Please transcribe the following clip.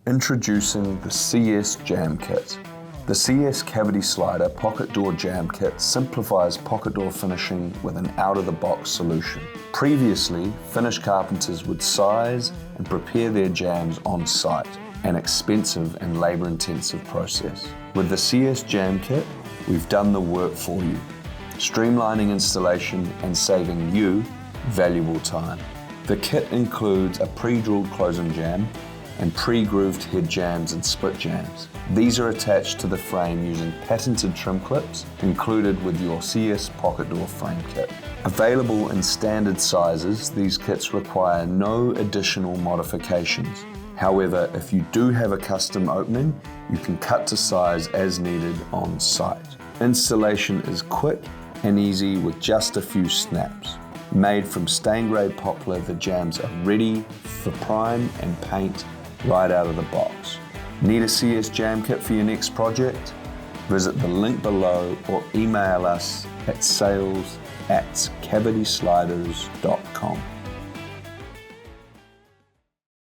Introducing the CS Jamb Kit. The CS Cavity Slider Pocket Door Jamb Kit simplifies pocket door finishing with an out-of-the-box solution. Previously, finish carpenters would size and prepare their jambs on site, an expensive and labour-intensive process. With the CS Jamb Kit, we've done the work for you, streamlining installation and saving you valuable time. The kit includes a pre-drilled closing jamb and pre-grooved head jambs and split jambs. These are attached to the frame using patented trim clips included with your CS pocket door frame kit. Available in standard sizes, these kits require no additional modifications. However, if you do have a custom opening, you can cut to size as needed on site. Installation is quick and easy with just a few snaps. Made from stain grey poplar, the jambs are ready for prime and paint right out of the box. Need a CS Jamb Kit for your next project? Visit the link below or email us at sales@cavitysliders.com.